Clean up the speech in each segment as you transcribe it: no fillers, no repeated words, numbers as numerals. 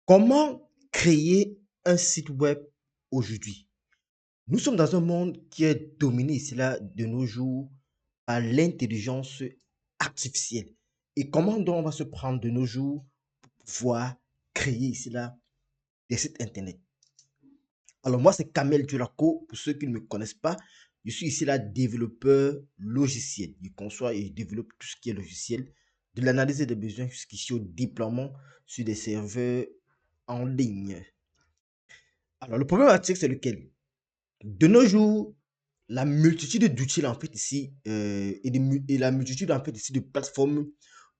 Comment créer un site web aujourd'hui? Nous sommes dans un monde qui est dominé, cela de nos jours, par l'intelligence artificielle. Et comment donc on va se prendre de nos jours pour pouvoir créer cela des sites internet? Alors moi, c'est Kamel Duraco. Pour ceux qui ne me connaissent pas, je suis ici là développeur logiciel. Je conçois et je développe tout ce qui est logiciel, de l'analyse des besoins jusqu'ici au déploiement sur des serveurs en ligne. Alors, le problématique, c'est lequel? De nos jours, la multitude d'outils, en fait, ici, et la multitude, en fait, ici, de plateformes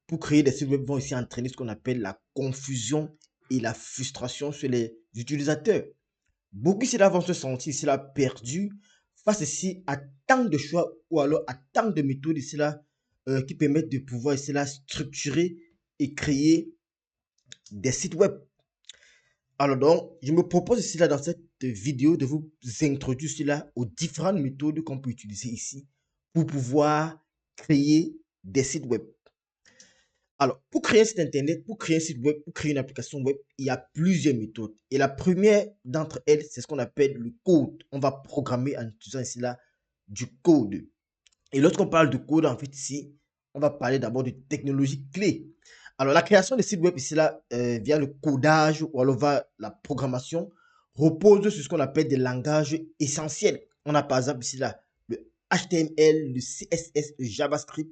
pour créer des sites web vont ici entraîner ce qu'on appelle la confusion et la frustration chez les utilisateurs. Beaucoup ici là vont se sentir ici là perdus face ici à tant de choix ou alors à tant de méthodes ici là qui permettent de pouvoir ici là structurer et créer des sites web. Alors donc, je me propose ici là dans cette vidéo de vous introduire ici là aux différentes méthodes qu'on peut utiliser ici pour pouvoir créer des sites web. Alors, pour créer un site internet, pour créer un site web, pour créer une application web, il y a plusieurs méthodes. Et la première d'entre elles, c'est ce qu'on appelle le code. On va programmer en utilisant ici là du code. Et lorsqu'on parle de code, en fait, ici, on va parler d'abord de technologies clés. Alors, la création de sites web ici, là, via le codage ou alors via la programmation, repose sur ce qu'on appelle des langages essentiels. On a par exemple ici, là, le HTML, le CSS, le JavaScript,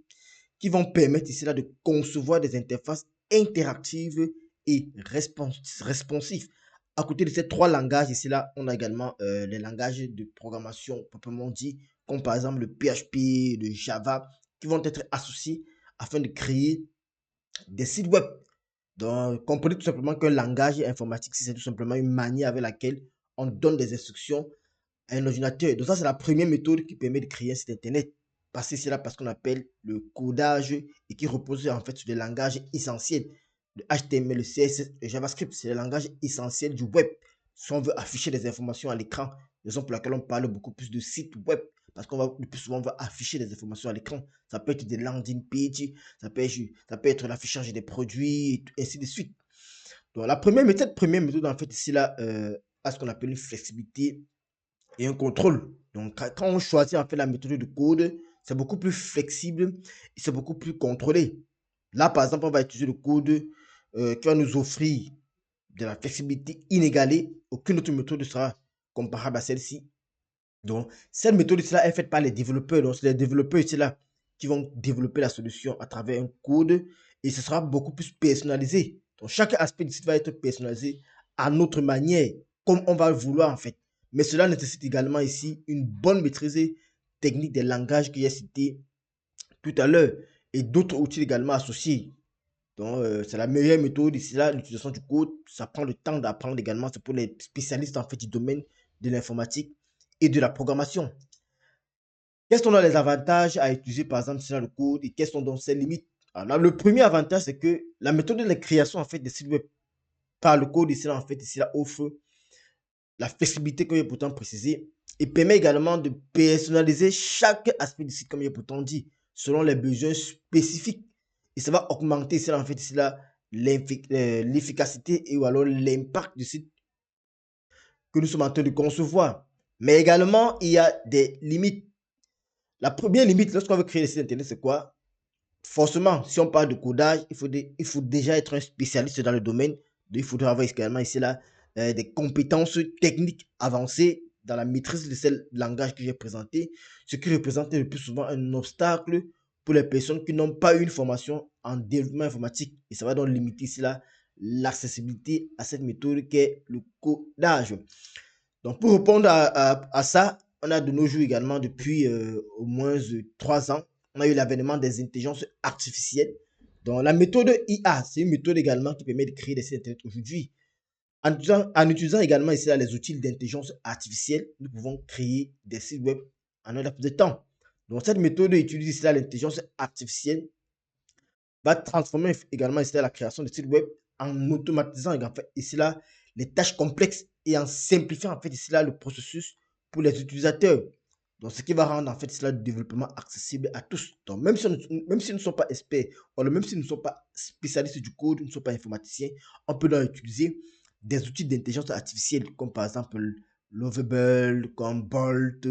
qui vont permettre ici, là, de concevoir des interfaces interactives et responsives. À côté de ces trois langages, ici, là, on a également les langages de programmation, proprement dit, comme par exemple le PHP, le Java, qui vont être associés afin de créer des sites web. Donc, comprenez tout simplement qu'un langage informatique, c'est tout simplement une manière avec laquelle on donne des instructions à un ordinateur. Donc, ça, c'est la première méthode qui permet de créer un site internet. Passer cela parce qu'on appelle le codage et qui repose en fait sur des langages essentiels. Le HTML, le CSS, le JavaScript, c'est les langages essentiels du web. Si on veut afficher des informations à l'écran, raison pour laquelle on parle beaucoup plus de sites web. Parce qu'on va le plus souvent on va afficher des informations à l'écran. Ça peut être des landing pages, ça peut être l'affichage des produits, et ainsi de suite. Donc, la première méthode, en fait, ici, là, a ce qu'on appelle une flexibilité et un contrôle. Donc, quand on choisit en fait la méthode de code, c'est beaucoup plus flexible et c'est beaucoup plus contrôlé. Là, par exemple, on va utiliser le code qui va nous offrir de la flexibilité inégalée. Aucune autre méthode sera comparable à celle-ci. Donc, cette méthode là est faite par les développeurs. Donc, c'est les développeurs ici là qui vont développer la solution à travers un code et ce sera beaucoup plus personnalisé. Donc, chaque aspect du site va être personnalisé à notre manière, comme on va le vouloir en fait. Mais cela nécessite également ici une bonne maîtrise technique des langages que j'ai cités tout à l'heure et d'autres outils également associés. Donc, c'est la meilleure méthode ici là, l'utilisation du code. Ça prend le temps d'apprendre également. C'est pour les spécialistes en fait du domaine de l'informatique et de la programmation. Quels sont les avantages à utiliser par exemple sur le code et quelles sont donc ses limites? Alors, le premier avantage, c'est que la méthode de création en fait des sites web par le code ici là, en fait ici là offre la flexibilité comme j'ai pourtant précisé et permet également de personnaliser chaque aspect du site comme j'ai pourtant dit selon les besoins spécifiques et ça va augmenter ici là, en fait ici là l'efficacité et ou alors l'impact du site que nous sommes en train de concevoir. Mais également, il y a des limites. La première limite, lorsqu'on veut créer des sites internet, c'est quoi? Forcément, si on parle de codage, il faut déjà être un spécialiste dans le domaine. Il faudra avoir également ici là, des compétences techniques avancées dans la maîtrise de ce langage que j'ai présenté, ce qui représente le plus souvent un obstacle pour les personnes qui n'ont pas eu une formation en développement informatique. Et ça va donc limiter ici là l'accessibilité à cette méthode qui est le codage. Donc, pour répondre à ça, on a de nos jours également, depuis au moins 3 ans, on a eu l'avènement des intelligences artificielles. Donc, la méthode IA, c'est une méthode également qui permet de créer des sites internet aujourd'hui. En utilisant également ici là, les outils d'intelligence artificielle, nous pouvons créer des sites web en un laps de temps. Donc, cette méthode utilise ici l'intelligence artificielle, va transformer également ici là, la création de sites web en automatisant en fait, ici là, les tâches complexes et en simplifiant en fait ici là, le processus pour les utilisateurs. Donc, ce qui va rendre en fait cela le développement accessible à tous. Donc, même si nous ne sommes pas experts, ou même si nous ne sommes pas spécialistes du code, nous ne sommes pas informaticiens, on peut donc utiliser des outils d'intelligence artificielle comme par exemple Lovable, comme Bolt,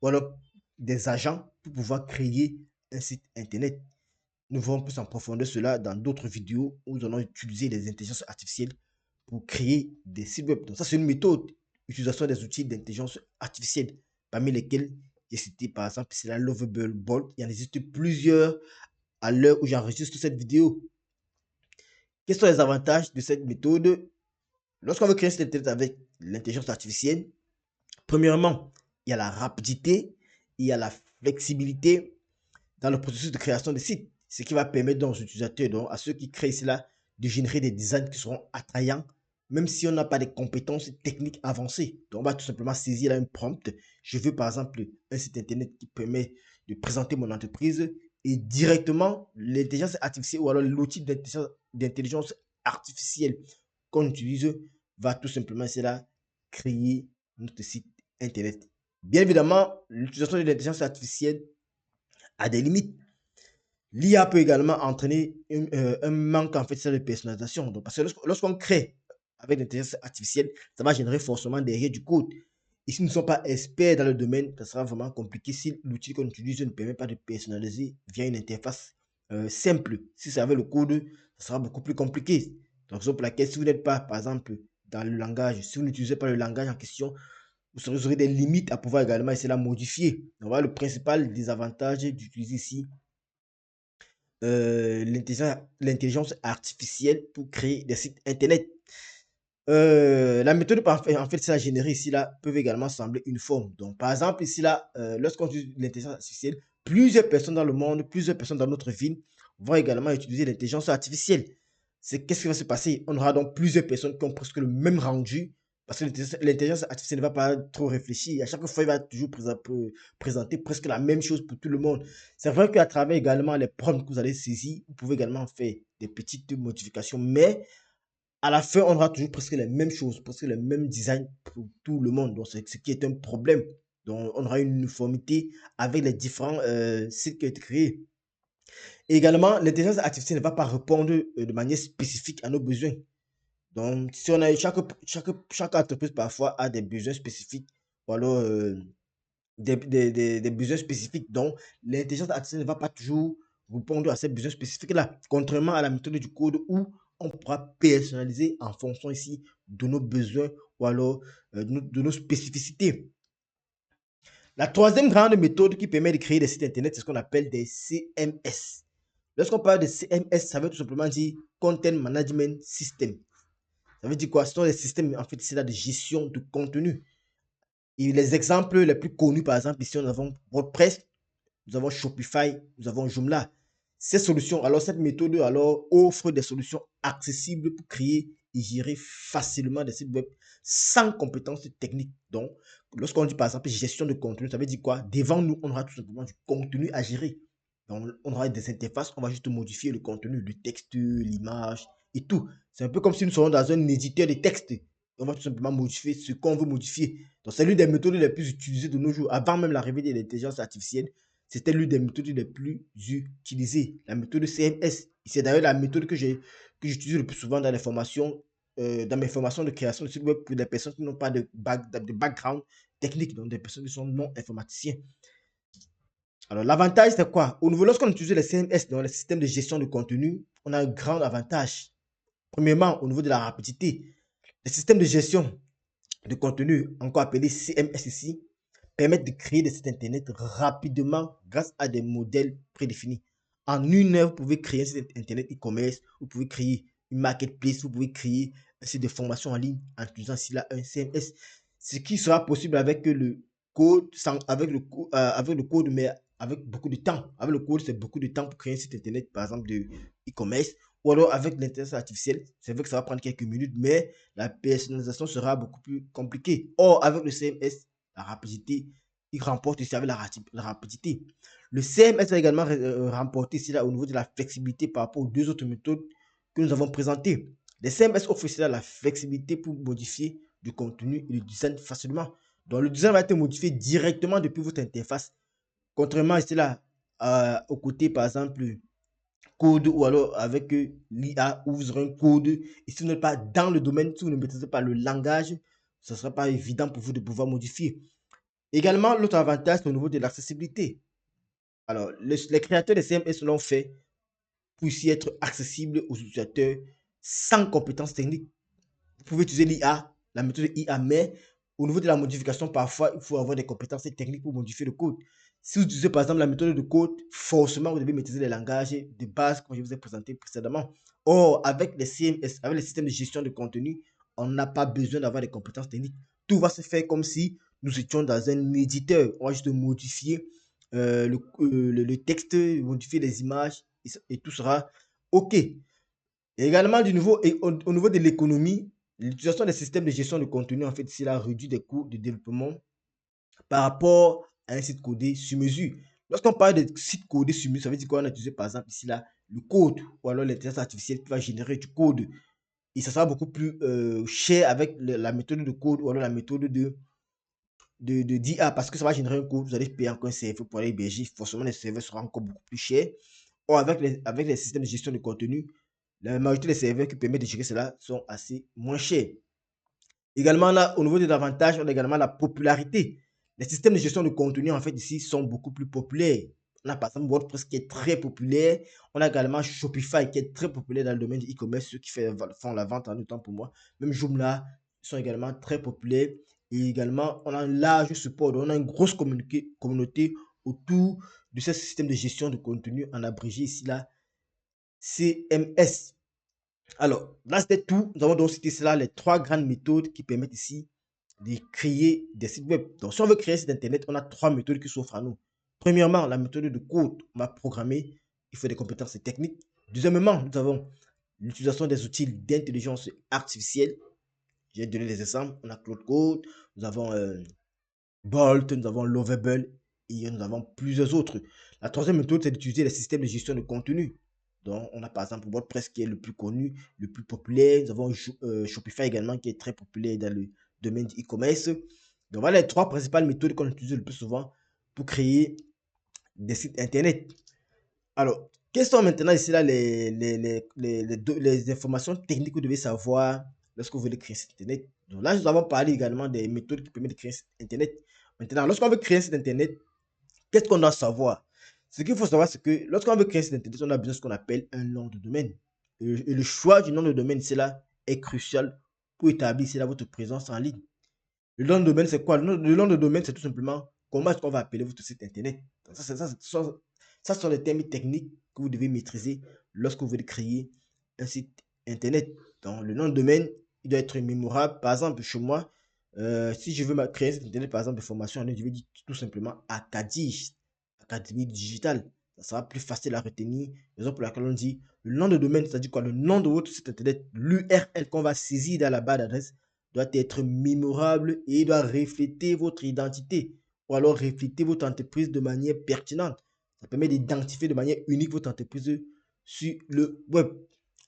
ou alors des agents pour pouvoir créer un site internet. Nous verrons plus en profondeur cela dans d'autres vidéos où nous allons utiliser les intelligences artificielles pour créer des sites web. Donc ça, c'est une méthode, utilisation des outils d'intelligence artificielle, parmi lesquels j'ai cité par exemple, c'est la Lovable Bolt. Il y en existe plusieurs à l'heure où j'enregistre cette vidéo. Quels sont les avantages de cette méthode? Lorsqu'on veut créer un site internet avec l'intelligence artificielle, premièrement, il y a la rapidité, il y a la flexibilité dans le processus de création de sites, ce qui va permettre donc aux utilisateurs, donc à ceux qui créent cela, de générer des designs qui seront attrayants, même si on n'a pas de compétences techniques avancées. Donc, on va tout simplement saisir là un prompt. Je veux par exemple un site internet qui permet de présenter mon entreprise et directement l'intelligence artificielle ou alors l'outil d'intelligence artificielle qu'on utilise va tout simplement cela créer notre site internet. Bien évidemment, l'utilisation de l'intelligence artificielle a des limites. L'IA peut également entraîner un manque en fait de personnalisation. Donc, parce que lorsqu'on crée avec l'intelligence artificielle, ça va générer forcément derrière du code. Et si nous ne sommes pas experts dans le domaine, ça sera vraiment compliqué si l'outil qu'on utilise ne permet pas de personnaliser via une interface simple. Si c'est avec le code, ça sera beaucoup plus compliqué. Donc, raison pour laquelle, si vous n'êtes pas, par exemple, dans le langage, si vous n'utilisez pas le langage en question, vous aurez des limites à pouvoir également essayer de la modifier. Donc, voilà le principal désavantage d'utiliser ici l'intelligence artificielle pour créer des sites internet. La méthode en fait, c'est à générer ici là peuvent également sembler uniforme. Donc, par exemple, ici là, lorsqu'on utilise l'intelligence artificielle, plusieurs personnes dans le monde, plusieurs personnes dans notre ville vont également utiliser l'intelligence artificielle. Qu'est-ce qui va se passer? On aura donc plusieurs personnes qui ont presque le même rendu parce que l'intelligence artificielle ne va pas trop réfléchir. À chaque fois, il va toujours présenter presque la même chose pour tout le monde. C'est vrai qu'à travers également les prompts que vous allez saisir, vous pouvez également faire des petites modifications, mais à la fin, on aura toujours presque les mêmes choses, presque les mêmes designs pour tout le monde. Donc, c'est ce qui est un problème. Donc, on aura une uniformité avec les différents sites qui ont été créés. Et également, l'intelligence artificielle ne va pas répondre de manière spécifique à nos besoins. Donc, si on a chaque entreprise parfois a des besoins spécifiques, ou alors des besoins spécifiques. Donc, l'intelligence artificielle ne va pas toujours répondre à ces besoins spécifiques-là, contrairement à la méthode du code où on pourra personnaliser en fonction ici de nos besoins ou alors de nos spécificités. La troisième grande méthode qui permet de créer des sites internet, c'est ce qu'on appelle des CMS. Lorsqu'on parle de CMS, ça veut tout simplement dire Content Management System. Ça veut dire quoi? Ce sont des systèmes, en fait, c'est là de gestion de contenu. Et les exemples les plus connus, par exemple, ici, nous avons WordPress, nous avons Shopify, nous avons Joomla. Ces solutions, alors cette méthode alors offre des solutions accessibles pour créer et gérer facilement des sites web sans compétences techniques. Donc, lorsqu'on dit par exemple gestion de contenu, ça veut dire quoi? Devant nous, on aura tout simplement du contenu à gérer. Donc, on aura des interfaces, on va juste modifier le contenu, le texte, l'image et tout. C'est un peu comme si nous serions dans un éditeur de texte. On va tout simplement modifier ce qu'on veut modifier. Donc, c'est l'une des méthodes les plus utilisées de nos jours, avant même l'arrivée de l'intelligence artificielle. C'était l'une des méthodes les plus utilisées, la méthode CMS. C'est d'ailleurs la méthode que j'utilise le plus souvent dans les formations, dans mes formations de création de site web pour des personnes qui n'ont pas de background technique, donc des personnes qui sont non informaticiens. Alors, l'avantage, c'est quoi? Au niveau, lorsqu'on utilise les CMS dans les systèmes de gestion de contenu, on a un grand avantage. Premièrement, au niveau de la rapidité, les systèmes de gestion de contenu, encore appelés CMS ici, permettent de créer des sites internet rapidement grâce à des modèles prédéfinis. En une heure, vous pouvez créer un site internet e-commerce, vous pouvez créer une marketplace, vous pouvez créer un site de formation en ligne en utilisant un CMS. Ce qui sera possible avec le code, avec le code, mais avec beaucoup de temps. Avec le code, c'est beaucoup de temps pour créer un site internet, par exemple, de e-commerce. Ou alors avec l'intelligence artificielle, c'est vrai que ça va prendre quelques minutes, mais la personnalisation sera beaucoup plus compliquée. Or, avec le CMS, la rapidité, il remporte ici avec la rapidité. Le CMS va également remporter ici là, au niveau de la flexibilité par rapport aux deux autres méthodes que nous avons présentées. Les CMS offrent ici là, la flexibilité pour modifier du contenu et le design facilement. Donc, le design va être modifié directement depuis votre interface. Contrairement ici là, au côté, par exemple, code ou alors avec l'IA où vous aurez un code. Et si vous n'êtes pas dans le domaine, si vous ne maîtrisez pas le langage, ce ne sera pas évident pour vous de pouvoir modifier. Également, l'autre avantage, c'est au niveau de l'accessibilité. Alors, les créateurs de CMS l'ont fait pour ici être accessible aux utilisateurs sans compétences techniques. Vous pouvez utiliser l'IA, la méthode IA, mais au niveau de la modification, parfois, il faut avoir des compétences techniques pour modifier le code. Si vous utilisez par exemple la méthode de code, forcément, vous devez maîtriser les langages de base, comme je vous ai présenté précédemment. Or, avec les CMS, avec les systèmes de gestion de contenu, on n'a pas besoin d'avoir des compétences techniques. Tout va se faire comme si nous étions dans un éditeur. On va juste modifier le texte, modifier les images et tout sera OK. Et également, au niveau de l'économie, l'utilisation des systèmes de gestion de contenu, en fait, c'est la réduit des coûts de développement par rapport à un site codé sur mesure. Lorsqu'on parle de site codé sur mesure, ça veut dire qu'on a utilisé par exemple ici là le code ou alors l'intelligence artificielle qui va générer du code. Et ça sera beaucoup plus cher avec la méthode de code ou alors la méthode d'IA parce que ça va générer un code. Vous allez payer encore un serveur pour aller héberger. Forcément, les serveurs seront encore beaucoup plus chers. Or, avec les systèmes de gestion de contenu, la majorité des serveurs qui permettent de gérer cela sont assez moins chers. Également, là, au niveau des avantages, on a également la popularité. Les systèmes de gestion de contenu, en fait, ici, sont beaucoup plus populaires. On a par exemple WordPress qui est très populaire. On a également Shopify qui est très populaire dans le domaine du e-commerce, ceux qui font la vente en même temps pour moi. Même Joomla sont également très populaires. Et également, on a un large support. On a une grosse communauté autour de ce système de gestion de contenu en abrégé ici, là, CMS. Alors, là, c'était tout. Nous avons donc cité cela, les trois grandes méthodes qui permettent ici de créer des sites web. Donc, si on veut créer un site internet, on a trois méthodes qui s'offrent à nous. Premièrement, la méthode de code. On va programmer. Il faut des compétences techniques. Deuxièmement, nous avons l'utilisation des outils d'intelligence artificielle. J'ai donné des exemples. On a Claude Code, nous avons Bolt, nous avons Lovable et nous avons plusieurs autres. La troisième méthode, c'est d'utiliser les systèmes de gestion de contenu. Donc, on a par exemple WordPress qui est le plus connu, le plus populaire. Nous avons Shopify également qui est très populaire dans le domaine du e-commerce. Donc, voilà les trois principales méthodes qu'on utilise le plus souvent pour créer des sites internet. Alors, quelles sont maintenant ici là les informations techniques que vous devez savoir lorsque vous voulez créer un site internet? Donc là, nous avons parlé également des méthodes qui permettent de créer un site internet. Maintenant, lorsqu'on veut créer un site internet, qu'est-ce qu'on doit savoir? Ce qu'il faut savoir, c'est que lorsqu'on veut créer un site internet, on a besoin de ce qu'on appelle un nom de domaine. Et le choix du nom de domaine, c'est là, est crucial pour établir là, votre présence en ligne. Le nom de domaine, c'est quoi? Le nom de domaine, c'est tout simplement comment est-ce qu'on va appeler votre site internet. Donc ça sont les termes techniques que vous devez maîtriser lorsque vous voulez créer un site internet. Donc, le nom de domaine, il doit être mémorable. Par exemple, chez moi, si je veux créer un site internet, par exemple, de formation en ligne, je vais dire tout simplement Acadie, Académie digitale. Ça sera plus facile à retenir. Raison pour laquelle on dit le nom de domaine, c'est-à-dire quoi? Le nom de votre site internet, l'URL qu'on va saisir dans la barre d'adresse doit être mémorable et doit refléter votre identité ou alors refléter votre entreprise de manière pertinente. Ça permet d'identifier de manière unique votre entreprise sur le web.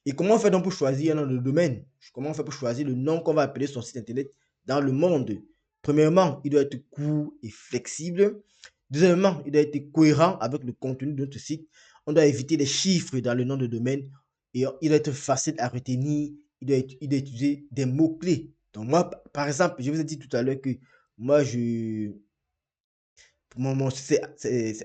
Et comment on fait donc pour choisir un nom de domaine? Comment on fait pour choisir le nom qu'on va appeler son site internet dans le monde? Premièrement, il doit être court et flexible. Deuxièmement, il doit être cohérent avec le contenu de notre site. On doit éviter les chiffres dans le nom de domaine et il doit être facile à retenir. Il doit utiliser des mots-clés. Donc moi, par exemple, je vous ai dit tout à l'heure que moi, mon c'est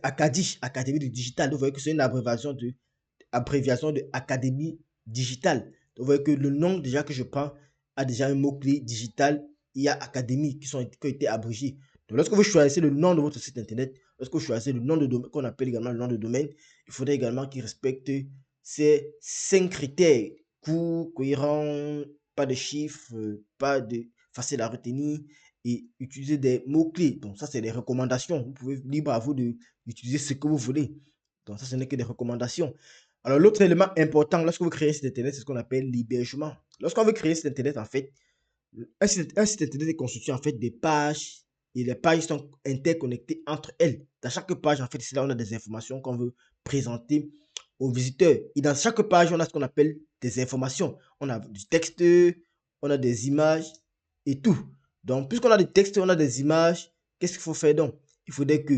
Acadie, Académie du digital. Vous voyez que c'est une abréviation de Académie digitale. Donc, vous voyez que le nom déjà que je prends a déjà un mot-clé digital. Il y a Académie qui ont été abrégés. Donc, lorsque vous choisissez le nom de votre site internet, lorsque vous choisissez le nom de domaine, qu'on appelle également le nom de domaine, il faudrait également qu'il respecte ces 5 critères: court, cohérent, pas de chiffres, pas de facile à retenir et utiliser des mots-clés. Donc, ça, c'est des recommandations. Vous pouvez, libre à vous d'utiliser ce que vous voulez. Donc, ça, ce n'est que des recommandations. Alors, l'autre élément important lorsque vous créez un site internet, c'est ce qu'on appelle l'hébergement. Lorsqu'on veut créer un site internet, en fait, un site internet est constitué en fait des pages et les pages sont interconnectées entre elles. Dans chaque page, en fait, ici là, on a des informations qu'on veut présenter aux visiteurs. Et dans chaque page, on a ce qu'on appelle des informations. On a du texte, on a des images et tout. Donc, puisqu'on a des textes, on a des images, qu'est-ce qu'il faut faire donc? Il faudrait que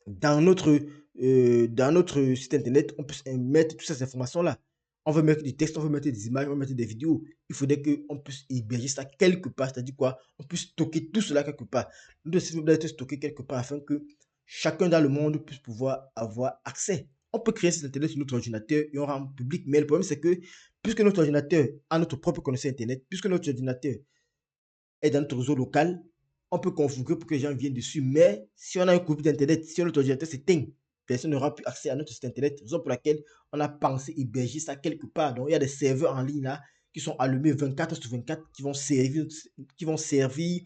dans notre dans notre site internet, on peut mettre toutes ces informations-là. On veut mettre des textes, on veut mettre des images, on veut mettre des vidéos. Il faudrait qu'on puisse héberger ça quelque part, c'est-à-dire quoi? On puisse stocker tout cela quelque part. Notre site doit être stocké quelque part afin que chacun dans le monde puisse pouvoir avoir accès. On peut créer cet internet sur notre ordinateur et on rend public, mais le problème c'est que puisque notre ordinateur a notre propre connexion internet, puisque notre ordinateur est dans notre réseau local, on peut configurer pour que les gens viennent dessus. Mais si on a un coupure d'internet, si notre ordinateur s'éteint, personne n'aura plus accès à notre site internet. Raison pour laquelle on a pensé héberger ça quelque part. Donc il y a des serveurs en ligne là qui sont allumés 24/24 qui vont servir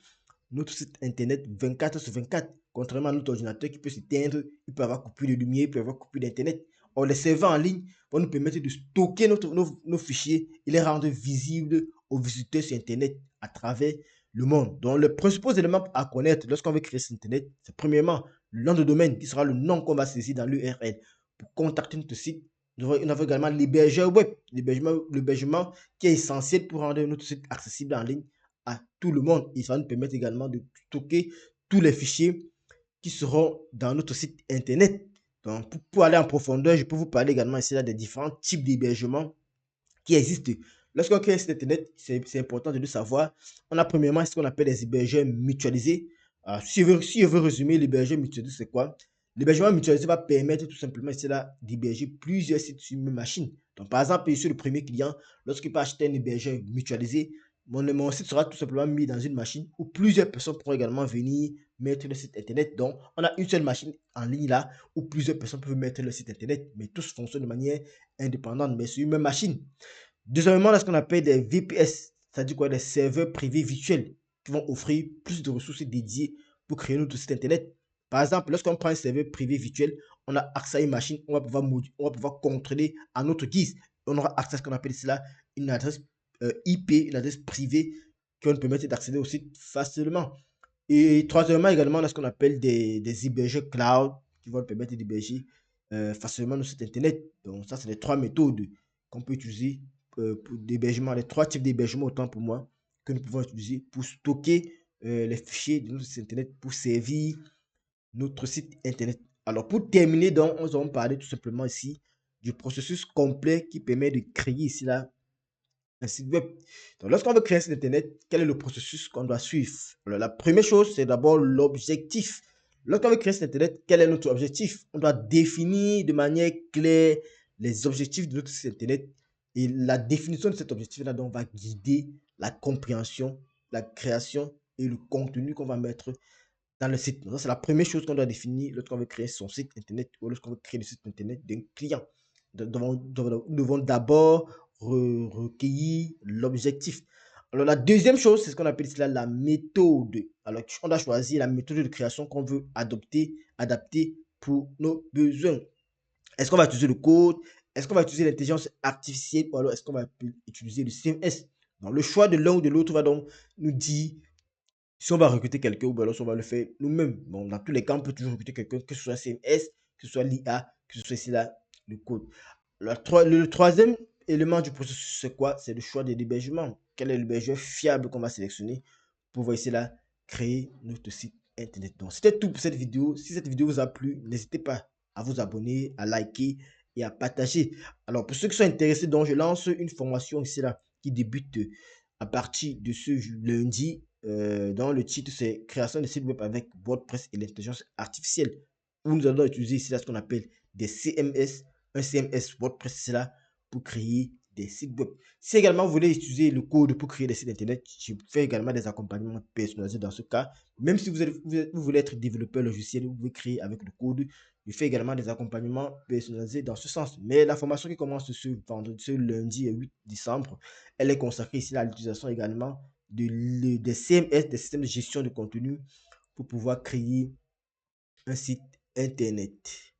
notre site internet 24/24. Contrairement à notre ordinateur qui peut s'éteindre, il peut avoir coupure de lumière, il peut avoir coupure d'internet. Or, les serveurs en ligne vont nous permettre de stocker nos fichiers et les rendre visibles aux visiteurs sur internet à travers le monde. Donc, les principaux éléments à connaître lorsqu'on veut créer cet internet, c'est premièrement le nom de domaine qui sera le nom qu'on va saisir dans l'URL. Pour contacter notre site, nous avons également l'hébergeur web, l'hébergement qui est essentiel pour rendre notre site accessible en ligne à tout le monde. Et ça va nous permettre également de stocker tous les fichiers qui seront dans notre site internet. Donc, pour aller en profondeur, je peux vous parler également ici là des différents types d'hébergement qui existent. Lorsqu'on crée un site internet, c'est important de le savoir. On a premièrement ce qu'on appelle les hébergeurs mutualisés. Si je veux résumer l'hébergeur mutualisé, c'est quoi? L'hébergement mutualisé va permettre tout simplement ici là d'héberger plusieurs sites sur une même machine. Donc, par exemple, je suis le premier client. Lorsqu'il peut acheter un hébergeur mutualisé, mon site sera tout simplement mis dans une machine où plusieurs personnes pourront également venir mettre le site internet. Donc, on a une seule machine en ligne là où plusieurs personnes peuvent mettre le site internet, mais tous fonctionnent de manière indépendante, mais sur une même machine. Deuxièmement, on a ce qu'on appelle des VPS, c'est-à-dire quoi, des serveurs privés virtuels qui vont offrir plus de ressources dédiées pour créer notre site internet. Par exemple, lorsqu'on prend un serveur privé virtuel, on a accès à une machine, on va pouvoir contrôler à notre guise. On aura accès à ce qu'on appelle cela une adresse IP, une adresse privée qui va nous permettre d'accéder au site facilement. Et troisièmement, également, on a ce qu'on appelle des hébergeurs cloud qui vont nous permettre d'héberger facilement nos sites internet. Donc, ça, c'est les trois méthodes qu'on peut utiliser pour d'hébergement, les trois types d'hébergement, autant pour moi, que nous pouvons utiliser pour stocker les fichiers de notre site internet, pour servir notre site internet. Alors, pour terminer, donc, nous allons parler tout simplement ici du processus complet qui permet de créer ici là un site web. Donc, lorsqu'on veut créer un site internet, quel est le processus qu'on doit suivre? Alors, la première chose, c'est d'abord l'objectif. Lorsqu'on veut créer un site internet, quel est notre objectif? On doit définir de manière claire les objectifs de notre site internet et la définition de cet objectif-là donc va guider la compréhension, la création et le contenu qu'on va mettre dans le site. Donc, c'est la première chose qu'on doit définir lorsqu'on veut créer son site internet ou lorsqu'on veut créer le site internet d'un client. Nous devons d'abord recueillir l'objectif. Alors, la deuxième chose, c'est ce qu'on appelle cela la méthode. Alors, on doit choisir la méthode de création qu'on veut adapter pour nos besoins. Est-ce qu'on va utiliser le code? Est-ce qu'on va utiliser l'intelligence artificielle ou alors est-ce qu'on va utiliser le CMS? Donc, le choix de l'un ou de l'autre va donc nous dire si on va recruter quelqu'un ou alors si on va le faire nous-mêmes. Bon, dans tous les cas, on peut toujours recruter quelqu'un, que ce soit CMS, que ce soit l'IA, que ce soit ici là, le code. Le troisième élément du processus, c'est quoi? C'est le choix de l'hébergement. Quel est l'hébergeur fiable qu'on va sélectionner pour pouvoir ici là créer notre site internet. Donc, c'était tout pour cette vidéo. Si cette vidéo vous a plu, n'hésitez pas à vous abonner, à liker et à partager. Alors, pour ceux qui sont intéressés, donc, je lance une formation ici là qui débute à partir de ce lundi. Dans le titre, c'est création de site web avec WordPress et l'intelligence artificielle. Où nous allons utiliser ici là ce qu'on appelle des CMS, un CMS WordPress là pour créer des sites web. Si également vous voulez utiliser le code pour créer des sites internet, je fais également des accompagnements personnalisés dans ce cas. Même si vous voulez être développeur logiciel, vous pouvez créer avec le code. Je fais également des accompagnements personnalisés dans ce sens. Mais la formation qui commence ce lundi 8 décembre, elle est consacrée ici à l'utilisation également des CMS, des systèmes de gestion de contenu pour pouvoir créer un site internet.